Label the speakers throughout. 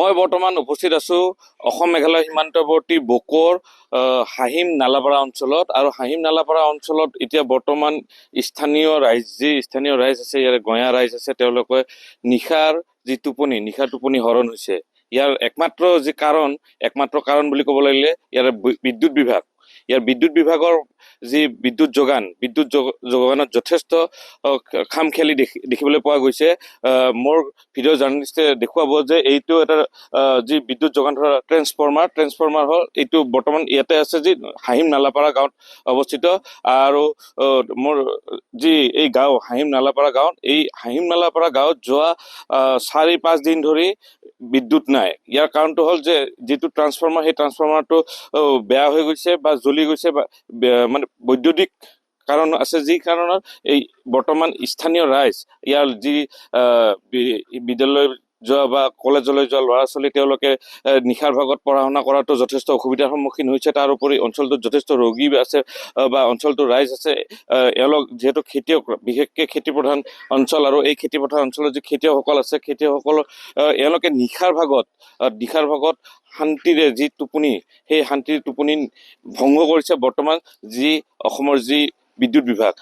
Speaker 1: মই বৰ্তমান উপস্থিত আছোঁ অসম মেঘালয় সীমান্তৱৰ্তী বকৰ হাহিম নালাপাৰা অঞ্চলত। আৰু হাহিম নালাপাৰা অঞ্চলত এতিয়া বৰ্তমান স্থানীয় ৰাইজ আছে, ইয়াৰে গঞা ৰাইজ আছে, তেওঁলোকে নিশাৰ টোপনি হৰণ হৈছে। ইয়াৰ একমাত্ৰ কাৰণ বুলি ক'ব লাগিলে ইয়াৰ বিদ্যুৎ বিভাগৰ যি বিদ্যুৎ যোগানত যথেষ্ট খাম খেলি দেখিবলৈ পোৱা গৈছে। মোৰ ভিডিঅ' জাৰ্নেলিষ্টে দেখুৱাব যে এইটো এটা যি বিদ্যুৎ যোগান ধৰা ট্ৰেন্সফৰ্মাৰ হ'ল এইটো বৰ্তমান ইয়াতে আছে, যি হাহিম নালাপাৰা গাঁৱত অৱস্থিত। আৰু মোৰ যি এই গাঁও হাহিম নালাপাৰা গাঁৱত, এই হাহিম নালাপাৰা গাঁৱত যোৱা 4-5 দিন ধৰি বিদ্যুৎ নাই। ইয়াৰ কাৰণটো হ'ল যে যিটো ট্ৰান্সফৰ্মাৰ, সেই ট্ৰান্সফৰ্মাৰটো বেয়া হৈ গৈছে বা জ্বলি গৈছে, বা মানে বৈদ্যুতিক কাৰণ আছে, যি কাৰণত এই বৰ্তমান স্থানীয় ৰাইজ, ইয়াৰ যি বিদ্যালয় যোৱা বা কলেজলৈ যোৱা ল'ৰা ছোৱালী, তেওঁলোকে নিশাৰ ভাগত পঢ়া শুনা কৰাটো যথেষ্ট অসুবিধাৰ সন্মুখীন হৈছে। তাৰোপৰি অঞ্চলটোত যথেষ্ট ৰোগী আছে বা অঞ্চলটোৰ ৰাইজ আছে। এওঁলোক যিহেতু খেতিয়ক, বিশেষকৈ খেতিপ্ৰধান অঞ্চল, আৰু এই খেতিপথাৰ অঞ্চলত যি খেতিয়কসকল আছে, খেতিয়কসকলৰ এওঁলোকে নিশাৰ ভাগত শান্তিৰে যি টোপনি, সেই শান্তিৰ টোপনি ভংগ কৰিছে বৰ্তমান যি অসমৰ যি বিদ্যুৎ বিভাগ।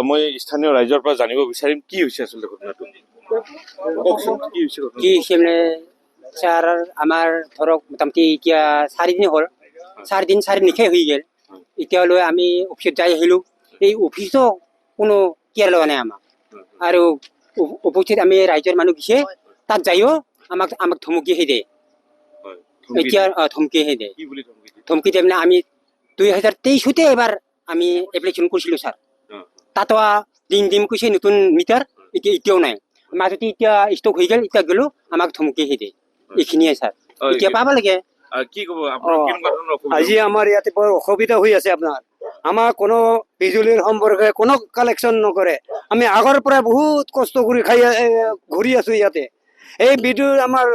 Speaker 1: মই স্থানীয় ৰাইজৰ পৰা জানিব বিচাৰিম কি হৈছে আচলতে ঘটনাটো।
Speaker 2: কি হৈছে মানে ছাৰ, আমাৰ ধৰক মোটামুটি এতিয়া 4 দিন হ'ল, 4 দিন 4 নিশাই হৈ গ'ল। এতিয়ালৈ আমি অফিচত যাই আহিলোঁ, এই অফিচতো কোনো কেয়াৰ লোৱা নাই আমাক। আৰু অফিচত আমি ৰাইজৰ মানুহ গৈছে, তাত যায়ো আমাক ধমকিহে দিয়ে। এতিয়া ধমকিহে দিয়ে, ধমকি দিয়ে মানে আমি 2023 এবাৰ আমি এপ্লিকেশ্যন কৰিছিলোঁ ছাৰ। তাতো দিম কৈছে নতুন মিটাৰ, এতিয়াও নাই। মাজতে এতিয়া ষ্টক হৈ গ'ল, এতিয়া গ'লো আমাক ধমকিহে দিয়ে। এইখিনিয়ে ছাৰ, এতিয়া পাব লাগে।
Speaker 1: কি ক'ব
Speaker 3: আজি আমাৰ ইয়াতে বৰ অসুবিধা হৈ আছে। আমাৰ কোনো বিজুলীৰ সম্পৰ্কে কোনো কালেকশ্যন নকৰে। আমি আগৰ পৰা বহুত কষ্ট কৰি ঘূৰি আছো ইয়াতে। এই বিদ্যুৎ আমাৰ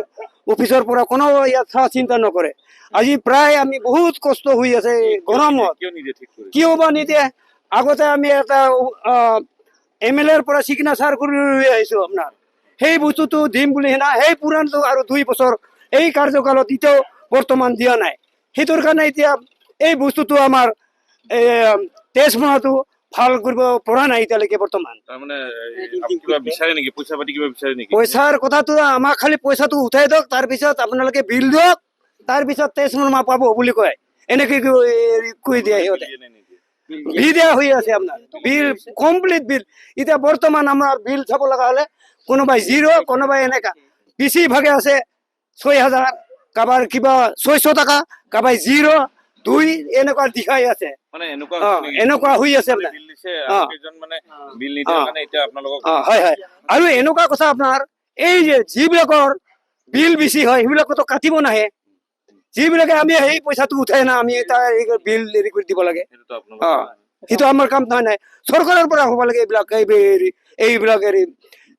Speaker 3: অফিচৰ পৰা কোনো ইয়াত চিন্তা নকৰে। আজি প্ৰায় আমি বহুত কষ্ট হৈ আছে গৰমত। কিয় বা নিদিয়ে? আগতে আমি এটা MLAৰ পৰা চিগনেচাৰ কৰি লৈ আহিছো আপোনাৰ, সেই বস্তুটো দিম বুলি না, সেই পুৰাণটো আৰু 2 বছৰ এই কাৰ্যকালত এতিয়াও বৰ্তমান দিয়া নাই। সেইটোৰ কাৰণে এতিয়া এই বস্তুটো আমাৰ ট্ৰেন্সফৰ্মাৰটো ভাল কৰিব পৰা নাই এতিয়ালৈকে বৰ্তমান। পইচাৰ কথাটো আমাক খালি পইচাটো উঠাই দিয়ক, তাৰপিছত আপোনালোকে বিল দিয়ক, তাৰপিছত ট্ৰেন্সফৰ্মাৰ পাব বুলি কয়। এনেকৈ কৈ দিয়ে সিহঁতে। বিল দিয়া হৈ আছে আপোনাৰ, বিল কমপ্লিট বিল। এতিয়া বৰ্তমান আমাৰ বিল চাব লগা হ'লে কোনোবাই 0, কোনোবাই এনেকা বেছিভাগে আছে 6,000, কাৰোবাৰ কিবা 600 টকা, কাৰোবাৰ 0, 2 এনেকুৱা দেখাই আছে। এনেকুৱা হৈ আছে আপোনাৰ। হয় হয়। আৰু এনেকুৱা কথা আপোনাৰ, এই যে যিবিলাকৰ বিল বেছি হয় সেইবিলাকতো কাটিব নাহে। যিবিলাকে আমি সেই পইচাটো উঠাই না, আমি তাৰ বিল হেৰি কৰি দিব লাগে। সেইটো আমাৰ কাম নাই। চৰকাৰৰ পৰা হ'ব লাগে এইবিলাক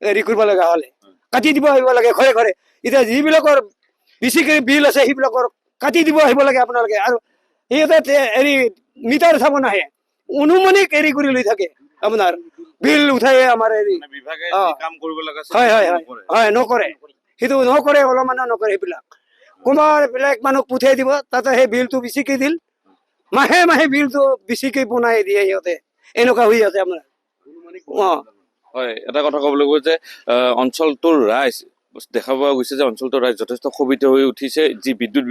Speaker 3: হেৰি কৰিব লগা হ'লে কাটি দিব আহিব লাগে ঘৰে ঘৰে। এতিয়া যিবিলাকৰ বেছিকৈ বিল আছে সেইবিলাকৰ কাটি দিব আহিব লাগে আপোনালোকে। আৰু সিহঁতে হেৰি মিটাৰ চাব নাহে, অনুমানিক হেৰি কৰি লৈ থাকে আপোনাৰ, বিল উঠাই আমাৰ হেৰি। হয় হয় হয় হয়, নকৰে। সেইটো নকৰে, অলপমানো নকৰে। সেইবিলাক কোনোবা বেলেগ মানুহ পঠিয়াই দিব, তাতে সেই বিলটো বেছিকৈ দিল, মাহে বিলটো বেছিকৈ বনাই দিয়ে সিহঁতে। এনেকুৱা হৈ আছে আপোনাৰ।
Speaker 1: হয়, এটা কথা ক'বলৈ গ'ল যে অঞ্চলটোৰ ৰাইজ দেখা পোৱা গৈছে যে অঞ্চলটোৰ ৰাইজ যথেষ্ট ক্ষোভিত হৈ উঠিছে যি বিদ্যুৎ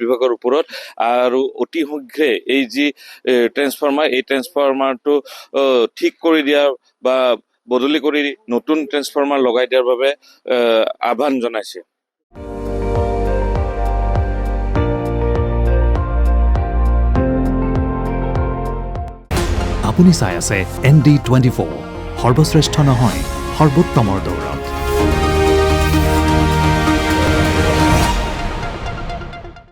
Speaker 1: বিভাগৰ ওপৰত। আৰু অতি শীঘ্ৰে এই যি ট্ৰেন্সফৰ্মাৰ, এই ট্ৰেন্সফৰ্মাৰটো ঠিক কৰি দিয়া বা বদলি কৰি নতুন ট্ৰেন্সফৰ্মাৰ লগাই দিয়াৰ বাবে আহ্বান জনাইছে।
Speaker 4: আপুনি চাই আছে ND24, সৰ্বশ্ৰেষ্ঠ নহয়, সৰ্বোত্তমৰ দৌৰ।